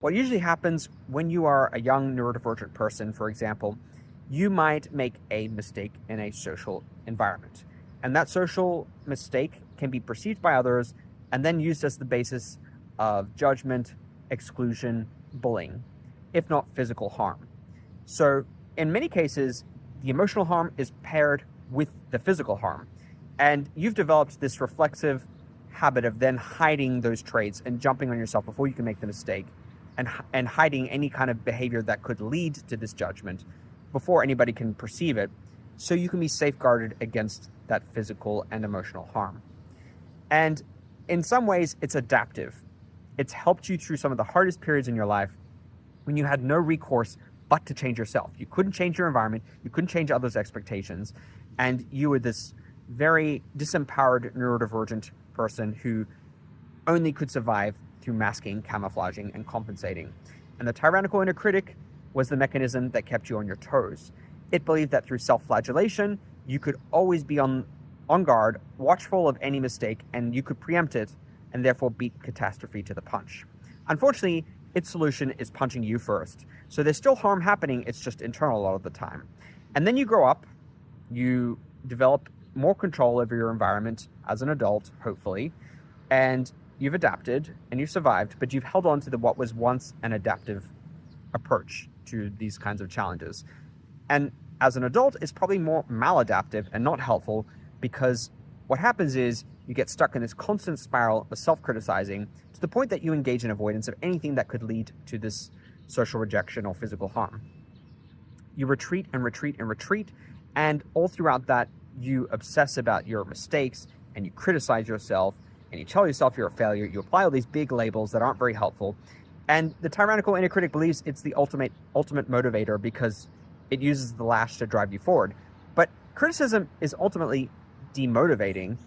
What usually happens when you are a young neurodivergent person, for example, you might make a mistake in a social environment. And that social mistake can be perceived by others and then used as the basis of judgment, exclusion, bullying, if not physical harm. So, in many cases, the emotional harm is paired with the physical harm. And you've developed this reflexive habit of then hiding those traits and jumping on yourself before you can make the mistake and hiding any kind of behavior that could lead to this judgment before anybody can perceive it, so you can be safeguarded against that physical and emotional harm. And in some ways, it's adaptive. It's helped you through some of the hardest periods in your life when you had no recourse but to change yourself. You couldn't change your environment, you couldn't change others' expectations, and you were this very disempowered neurodivergent person who only could survive through masking, camouflaging, and compensating. And the tyrannical inner critic was the mechanism that kept you on your toes. It believed that through self-flagellation, you could always be on guard, watchful of any mistake, and you could preempt it and therefore beat catastrophe to the punch. Unfortunately, its solution is punching you first. So there's still harm happening, it's just internal a lot of the time. And then you grow up, you develop more control over your environment as an adult, hopefully, and you've adapted and you've survived, but you've held on to what was once an adaptive approach to these kinds of challenges. And as an adult, it's probably more maladaptive and not helpful, because what happens is you get stuck in this constant spiral of self-criticizing to the point that you engage in avoidance of anything that could lead to this social rejection or physical harm. You retreat and retreat and retreat, and all throughout that, you obsess about your mistakes and you criticize yourself and you tell yourself you're a failure. You apply all these big labels that aren't very helpful. And the tyrannical inner critic believes it's the ultimate motivator because it uses the lash to drive you forward. But criticism is ultimately demotivating